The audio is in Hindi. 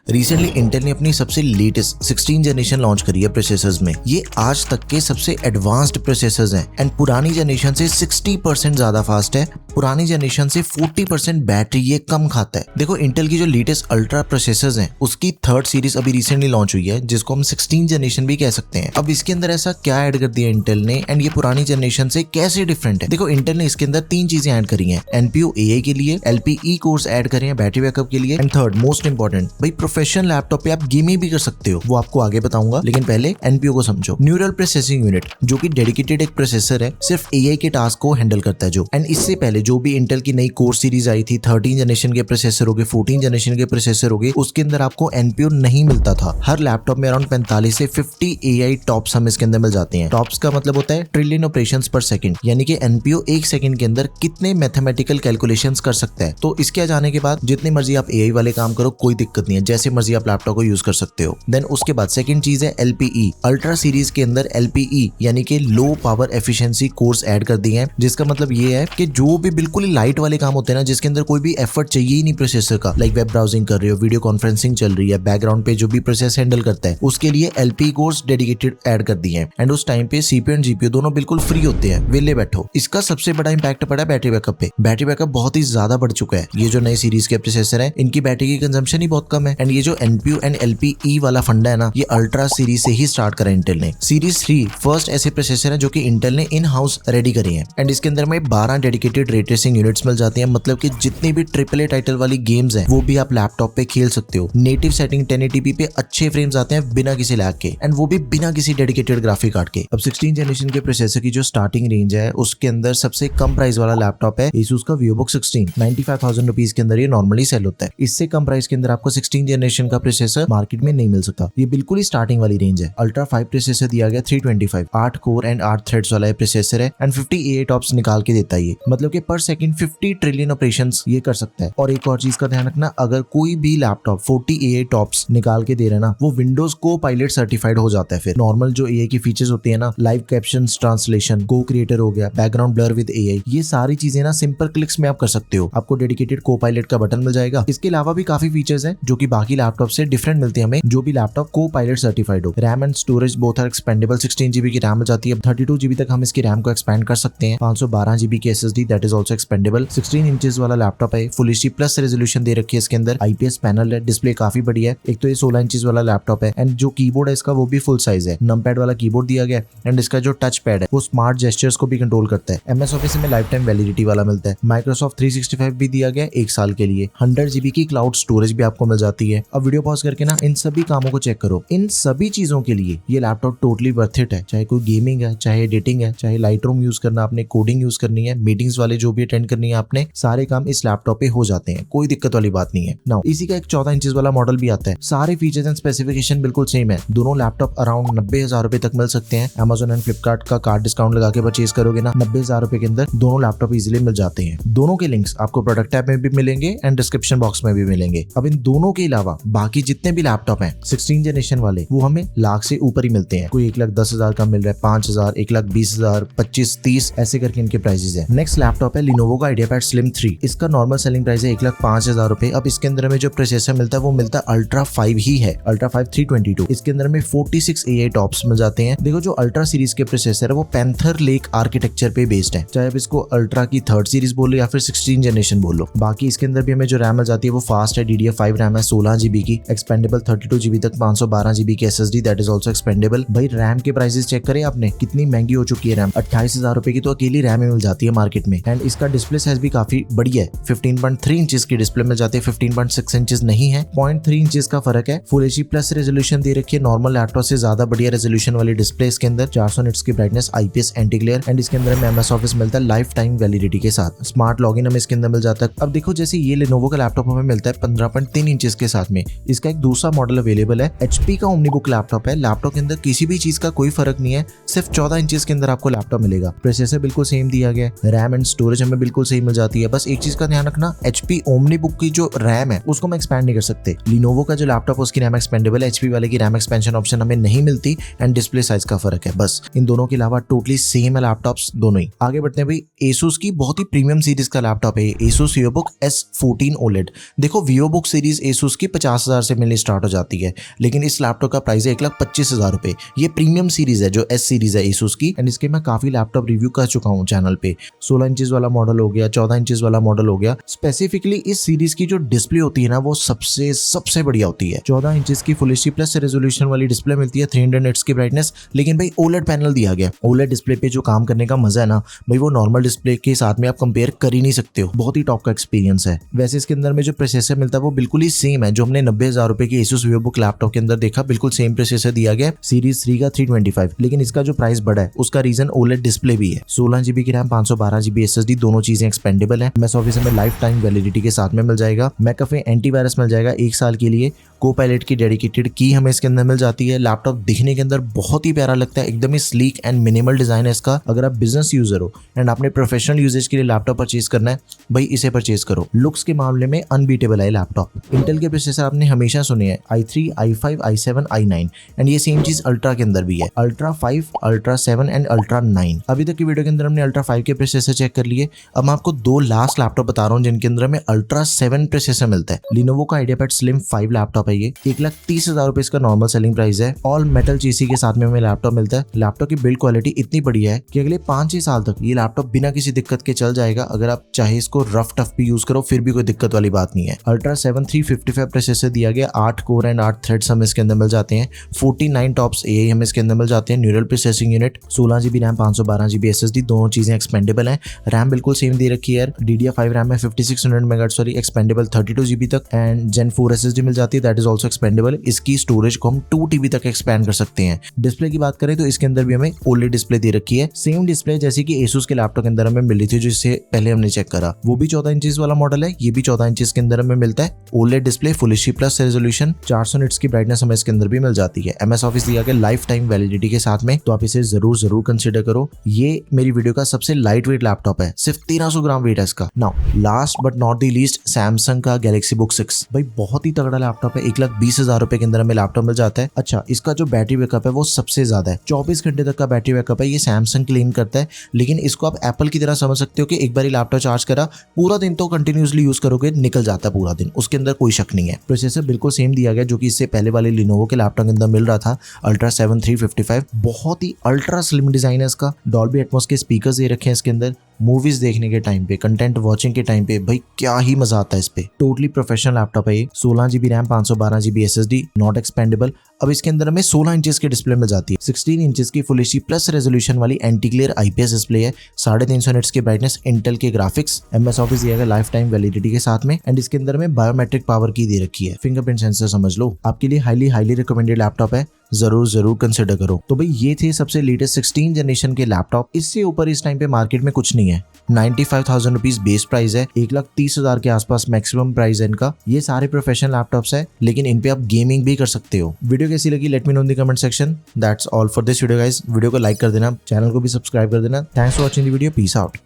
रिसेंटली इंटेल ने अपनी सबसे लेटेस्ट 16 जनरेशन लॉन्च करी है प्रोसेसर्स में। ये आज तक के सबसे एडवांस्ड प्रोसेसर्स हैं एंड पुरानी जनरेशन से 60% ज्यादा फास्ट है। पुरानी जनरेशन से 40% बैटरी ये कम खाता है। देखो इंटेल की जो लेटेस्ट अल्ट्रा प्रोसेसर्स हैं उसकी थर्ड सीरीज अभी रिसेंटली लॉन्च हुई है, जिसको हम 16 जनरेशन भी कह सकते हैं। अब इसके अंदर ऐसा क्या ऐड कर दिया इंटेल ने एंड ये पुरानी जनरेशन से कैसे डिफरेंट है? देखो इंटेल ने इसके अंदर 3 चीजें ऐड करी हैं। एनपीयू एआई के लिए, एलपीई कोर्स ऐड करे हैं बैटरी बैकअप के लिए, एंड थर्ड मोस्ट इंपॉर्टेंट, भाई प्रोफेशनल लैपटॉप पे आप गेमिंग भी कर सकते हो, वो आपको आगे बताऊंगा। लेकिन पहले एनपीयू को समझो। न्यूरल प्रोसेसिंग यूनिट, जो कि डेडिकेटेड एक प्रोसेसर है, सिर्फ एआई के टास्क को हैंडल करता है जो। एंड इससे पहले जो भी इंटेल की नई कोर सीरीज आई थी, 13 जनरेशन के प्रोसेसर हो गए, 14 जनरेशन के प्रोसेसर हो गए, उसके अंदर आपको एनपीयू नहीं मिलता था। हर लैपटॉप में अराउंड 45 से 50 एआई टॉप्स हमें इसके अंदर मिल जाते हैं। टॉप्स का मतलब होता है ट्रिलियन ऑपरेशंस पर सेकंड, यानी कि एनपीयू एक सेकंड के अंदर कितने मैथमेटिकल कैलकुलेशंस कर सकता है। तो इसके आ जाने के बाद जितनी मर्जी आप एआई वाले काम करो, कोई दिक्कत नहीं है, जैसे मर्जी आप लैपटॉप को यूज कर सकते हो। देन उसके बाद सेकंड चीज है एलपीई। अल्ट्रा सीरीज के अंदर एलपीई यानी कि low power efficiency course add कर दिए हैं, जिसका मतलब ये है कि जो भी बिल्कुल ही लाइट वाले काम होते हैं ना, जिसके अंदर कोई भी एफर्ट चाहिए ही नहीं प्रोसेसर का, लाइक वेब ब्राउजिंग कर रहे हो, वीडियो कॉन्फ्रेंसिंग चल रही है, बैकग्राउंड पे जो भी प्रोसेस हैंडल करता है, उसके लिए एलपीई कोर्स डेडिकेटेड ऐड कर दिए हैं। एंड उस टाइम पे सीपीयू एंड जीपीयू दोनों बिल्कुल फ्री होते हैं, वेले बैठो। इसका सबसे बड़ा इंपैक्ट पड़ा है बैटरी बैकअप पे। बैटरी बैकअप बहुत ही ज्यादा बढ़ चुका है। ये जो नए सीरीज के प्रोसेसर है, इनकी बैटरी की कंजम्पशन ही बहुत कम है। एंड ये जो एनपीयू एंड एलपीई वाला फंडा है ना, ये अल्ट्रा सीरीज से ही स्टार्ट करा इंटेल ने। सीरीज 3 फर्स्ट ऐसे प्रोसेसर है जो कि इंटेल ने इन हाउस रेडी करे हैं। एंड इसके अंदर में 12 डेडिकेटेड रे ट्रेसिंग यूनिट्स मिल जाती हैं, मतलब कि जितनी भी ट्रिपल ए टाइटल वाली गेम्स हैं वो भी आप लैपटॉप पे खेल सकते हो। नेटिव सेटिंग 1080p पे अच्छे फ्रेम्स आते हैं बिना किसी लैग के, एंड वो भी बिना किसी डेडिकेटेड ग्राफिक कार्ड के। अब 16 जनरेशन के प्रोसेसर की जो स्टार्टिंग रेंज है, उसके अंदर सबसे कम प्राइस वाला लैपटॉप है Asus का VivoBook 16, 95,000 रुपीज के अंदर ये नॉर्मली सेल होता है। इससे कम प्राइस के अंदर आपको 16 जनरेशन का प्रोसेसर मार्केट में नहीं मिल सकता। ये बिल्कुल ही स्टार्टिंग वाली रेंज है। अल्ट्रा 5 प्रोसेसर दिया गया 325, 8 कोर एंड 8 थ्रेड्स वाला प्रोसेसर है, एंड 50 एआई टॉप्स निकाल के देता है ये, मतलब कि पर सेकंड 50 ट्रिलियन ऑपरेशंस ये कर सकता है। और एक और चीज का ध्यान रखना, अगर कोई भी लैपटॉप 40 एआई टॉप्स निकाल के दे रहे ना, वो विंडोज को पायलट सर्टिफाइड हो जाता है। फिर नॉर्मल जो एआई की फीचर्स होती है ना, लाइव कैप्शंस ट्रांसलेशन, को क्रिएटर हो गया, बैकग्राउंड ब्लर विद एआई, ये सारी चीजें ना सिंपल क्लिक्स में आप कर सकते हो। आपको डेडिकेटेड को पायलट का बटन मिल जाएगा। इसके अलावा भी काफी फीचर्स हैं जो कि बाकी लैपटॉप से डिफरेंट मिलते हैं हमें, जो भी लैपटॉप को पायलट सर्टिफाइड हो। RAM and storage both are expandable. 16 GB की रैम मिल जाती है, 32 GB तक हम इसकी रैम को एक्सपेंड कर सकते हैं। 512 GB की SSD that is also expandable. 16 inches वाला लैपटॉप है, फुल एचडी प्लस रेजोल्यूशन दे रखी है इसके अंदर, आईपीएस पैनल है, डिस्प्ले काफी बढ़िया है। एक तो ये 16 इंचेस वाला लैपटॉप है, एंड जो कीबोर्ड है इसका वो भी फुल साइज है, नमपैड वाला कीबोर्ड दिया गया, एंड इसका जो टच पैड है वो स्मार्ट जेस्चर्स को भी कंट्रोल करता है। MS ऑफिस में लाइफ टाइम वैलिडिटी वाला मिलता है। माइक्रोसॉफ्ट 365 भी दिया गया 1 साल के लिए। 100 GB की क्लाउड स्टोरेज भी आपको मिल जाती है। अब वीडियो पॉज करके ना इन सभी कामों को चेक करो। इन सभी चीजों के लिए ये लैपटॉप टोटली वर्थ इट है। चाहे कोई गेमिंग है, चाहे एडिटिंग है, चाहे लाइटरूम यूज करना आपने, कोडिंग यूज करनी है, मीटिंग्स वाले जो भी अटेंड करनी है आपने, सारे काम इस लैपटॉप पे हो जाते हैं, कोई दिक्कत वाली बात नहीं है। नाउ इसी का एक 14 इंचेस वाला मॉडल भी आता है। सारे फीचर्स एंड स्पेसिफिकेशन बिल्कुल सेम है। दोनों लैपटॉप अराउंड 90,000 रुपए तक मिल सकते हैं। Amazon एंड फ्लिपकार्ट का कार्ड डिस्काउंट लगा के परचेज करोगे ना, 90,000 रुपए के अंदर दोनों लैपटॉप इजीली मिल जाते हैं। दोनों के लिंक्स आपको प्रोडक्ट टैब में भी मिलेंगे एंड डिस्क्रिप्शन बॉक्स में भी मिलेंगे। अब इन दोनों के अलावा बाकी जितने भी लैपटॉप हैं 16 जनरेशन वाले, वो हमें लाख से ऊपर ही मिलते हैं। कोई 1,10,000 का मिल रहा है, 5,000, 1,20,000, 25, 30 ऐसे करके इनके प्राइसेस है। नेक्स्ट लैपटॉप है Lenovo का IdeaPad Slim 3। इसका नॉर्मल सेलिंग प्राइस है 1,05,000 रुपए। अब इसके अंदर में जो प्रोसेसर मिलता है वो मिलता है अल्ट्रा 5 ही है, अल्ट्रा 5 322। इसके अंदर में 46 एआई टॉप्स मिल जाते हैं। देखो जो अल्ट्रा सीरीज के प्रोसेसर है वो पैंथर लेक आर्किटेक्चर पे बेस्ड है, चाहे आप इसको अल्ट्रा की 3rd सीरीज बोलो या फिर 16 जनरेशन बोलो। बाकी इसके अंदर भी हमें जो रैम मिल जाती है वो फास्ट है, DDR5 रैम है, 16 GB की, एक्सपेंडेबल 32 GB तक, 512 GB की SSD that is also expandable. भाई रैम के प्राइसेस चेक करें आपने, कितनी महंगी हो चुकी है रैम। 28,000 रुपए की तो अकेली रैम मिल जाती है मार्केट में। एंड इसका डिस्प्ले साइज भी काफी बढ़िया है, 15.3 इंचेस की डिस्प्ले मिल जाती है, 15.6 इंचेस नहीं है, 0.3 इंचेस का फर्क है। फुल एचडी प्लस रेजोल्यूशन दे रखी है, नॉर्मल लैपटॉप से ज्यादा बढ़िया रेजोल्यूशन वाली डिस्प्ले इसके अंदर, 400 निट्स की brightness, IPS anti glare, and इसके अंदर हमें MS ऑफिस मिलता है लाइफ टाइम वैलिडिटी के साथ। स्मार्ट लॉगिन हमें इसके अंदर मिल जाता है। अब देखो जैसे ये Lenovo का लैपटॉप हमें मिलता है 15.3 इंचेस के साथ में, इसका एक दूसरा मॉडल अवेलेबल है, HP का ओमनीबुक लैपटॉप है। लैपटॉप के अंदर किसी भी चीज का कोई फर्क नहीं है, सिर्फ 14 इंचेस के अंदर आपको लैपटॉप मिलेगा। प्रोसेसर बिल्कुल सेम दिया गया है, रैम एंड स्टोरेज हमें बिल्कुल सही मिल जाती है। बस एक चीज का ध्यान रखना, HP ओमनीबुक की जो रैम है उसको हम एक्सपैंड नहीं कर सकते। Lenovo का जो लैपटॉप उसकी रैम एक्सपेंडेबल है, HP वाले की रैम एक्सपेंशन ऑप्शन हमें नहीं मिलती, एंड डिस्प्ले साइज का फर्क है। बस इन दोनों के अलावा टोटली सेम है लैपटॉप्स दोनों ही। आगे बढ़ते हैं भाई, Asus की बहुत ही प्रीमियम सीरीज का लैपटॉप है Asus VivoBook S14 OLED। देखो VivoBook सीरीज Asus की 50,000 से मिलनी स्टार्ट हो जाती है, लेकिन इस लैपटॉप का प्राइस है 1,25,000 रुपए। ये प्रीमियम सीरीज है जो एस सीरीज है Asus की, एंड इसके मैं काफी लैपटॉप रिव्यू कर चुका हूँ चैनल पे। 16 इंचेस वाला मॉडल हो गया, 14 इंचेस वाला मॉडल हो गया। स्पेसिफिकली इस सीरीज की जो डिस्प्ले होती है ना वो सबसे बढ़िया होती है। 14 इंचेस की फुल एचडी प्लस रेजोल्यूशन वाली डिस्प्ले मिलती है, 300 निट्स की ब्राइटनेस, लेकिन भाई OLED पैनल दिया गया। OLED डिस्प्ले पे जो काम करने का मजा है ना भाई वो नॉर्मल डिस्प्ले के साथ में आप कंपेयर कर ही नहीं सकते हो। बहुत ही टॉप का एक्सपीरियंस है। वैसे इसके अंदर में जो प्रोसेसर मिलता है वो बिल्कुल ही सेम है जो हमने 90,000 रुपए की Asus VivoBook लैपटॉप के अंदर देखा, बिल्कुल सेम प्रोसेसर दिया गया सीरीज 3 का 325, लेकिन इसका जो प्राइस बढ़ा है उसका रीजन OLED डिस्प्ले भी है। 16 GB की रैम, 512 GB SSD, दोनों चीजें एक्सपेंडेबल है। MS ऑफिस में लाइफ टाइम वैलिडिटी के साथ में मिल जाएगा। मैकअफे एंटीवायरस मिल जाएगा 1 साल के लिए। कोपायलट की डेडिकेटेड की हमें इसके अंदर मिल जाती है। लैपटॉप दिखने के अंदर बहुत ही प्यारा लगता है, एकदम ही स्लीक एंड मिनिमल डिजाइन है इसका। अगर आप बिजनेस यूजर हो एंड आपने प्रोफेशनल यूजेज के लिए लैपटॉप परचेज करना है भाई इसे परचेज करो। लुक्स के मामले में अनबीटेबल है लैपटॉप। इंटेल के प्रोसेसर आपने हमेशा सुने हैं i3, i5, i7, i9, and ये सेम चीज अल्ट्रा के अंदर भी है। Ultra 5, ultra 7 and ultra 9। अभी तक की वीडियो के अंदर हमने अल्ट्रा 5 के प्रोसेसर चेक कर लिए। अब मैं आपको 2 लास्ट लैपटॉप बता रहा हूँ जिनके अंदर में अल्ट्रा 7 प्रोसेसर मिलता है। लिनोवो का आइडियापैड स्लिम 5 लैपटॉप है ये। 1,30,000 रुपए इसका नॉर्मल सेलिंग प्राइस है। ऑल मेटल चीसी के साथ में हमें लैपटॉप मिलता है। लैपटॉप की बिल्ड क्वालिटी इतनी बढ़िया है कि अगले 5-6 साल तक ये लैपटॉप बिना किसी दिक्कत के चल जाएगा। अगर आप चाहे इसको रफ टफ भी यूज करो फिर भी कोई दिक्कत वाली बात नहीं है। अल्ट्रा 7 355 प्रोसेसर दिया गया, 8 कोर एंड 8 थ्रेड्स हमें इसके अंदर मिल जाते हैं। 49 टॉप्स AI हमें इसके अंदर मिल जाते हैं। Neural processing unit, 16 GB RAM, 512 GB SSD, दोनों चीजें एक्सपेंडेबल हैं। रैम बिल्कुल सेम दे रखी है। DDR5 रैम है 5600 मेगाहर्ट्ज, सॉरी एक्सपेंडेबल 32 GB तक, एंड Gen 4 SSD मिल जाती है, दैट इज ऑल्सो एक्सपेंडेबल। इसकी स्टोरेज को हम 2 TB तक एक्सपैंड कर सकते हैं। डिस्प्ले की बात करें तो इसके अंदर भी हमें OLED डिस्प्ले दे रखी है, सेम डिस्प्ले जैसी कि Asus के लैपटॉप के अंदर हमें मिली थी जिससे पहले हमने चेक करा। वो भी 14 इंचेस वाला मॉडल है, ये भी 14 इंचेस के अंदर हमें मिलता है। OLED display, full HD plus resolution, 400 nits की ब्राइटनेस हमें इसके अंदर भी मिल जाती है। MS ऑफिस दिया गया लाइफ टाइम वैलिडिटी के साथ में, तो आप इसे जरूर कंसिडर करो। ये मेरी वीडियो का सबसे लाइट वेट लैपटॉप है, सिर्फ 1300 ग्राम वेट है इसका। Now last but not the least, Samsung का गैलेक्सी बुक 6 भाई बहुत ही तगड़ा लैपटॉप है। 1,20,000 रुपए के अंदर हमें लैपटॉप मिल जाता है। अच्छा, इसका जो बैटरी बैकअप है वो सबसे ज्यादा है, 24 घंटे तक का बैटरी बैकअप है। ये सैमसंग क्लेम करता है, लेकिन इसको आप एप्पल की तरह समझ सकते हो कि एक बार लैपटॉप चार्ज करा पूरा दिन तो कंटिन्यूसली यूज करोगे, निकल जाता है पूरा दिन, उसके अंदर कोई शक नहीं है। प्रोसेसर बिल्कुल सेम दिया गया जो कि इससे पहले वाले लिनोवो के लैपटॉप के अंदर मिल रहा था, अल्ट्रा 7 355। बहुत ही अल्ट्रा स्लिम डिजाइन है इसका। डॉल्बी एटमॉस के स्पीकर्स दे रखे हैं इसके अंदर। मूवीज देखने के टाइम पे, कंटेंट वॉचिंग के टाइम पे भाई क्या ही मजा आता है इस पे। टोटली प्रोफेशनल लैपटॉप है ये। 16 GB RAM, 512 GB SSD, not expandable. अब इसके अंदर हमें 16 इंचेस की डिस्प्ले मिल जाती है। 16 इंचेस की फुल एचडी प्लस रेजोल्यूशन वाली एंटी ग्लेयर IPS डिस्प्ले है। 350 निट्स की ब्राइटनेस, इंटेल के ग्राफिक्स, MS ऑफिस दिया गया लाइफ टाइम वैलिडिटी के साथ में, एंड इसके अंदर में बायोमेट्रिक पावर की दे रखी है, फिंगरप्रिंट सेंसर समझ लो। आपके लिए हाईली रिकमेंडेड लैपटॉप है, जरूर कंसिडर करो। तो भाई ये थे सबसे लेटेस्ट 16 जनरेशन के लैपटॉप। इससे ऊपर इस टाइम पे मार्केट में कुछ नहीं है। 95,000 रुपीज बेस प्राइस है, 1,30,000 के आसपास मैक्सिमम प्राइस है इनका। ये सारे प्रोफेशनल लैपटॉप्स है, लेकिन इन पे आप गेमिंग भी कर सकते हो। वीडियो कैसी लगी let me know in the comment section. That's all for this video guys. Video को लाइक कर देना, चैनल को भी सब्सक्राइब कर देना। Thanks for watching the video, peace out.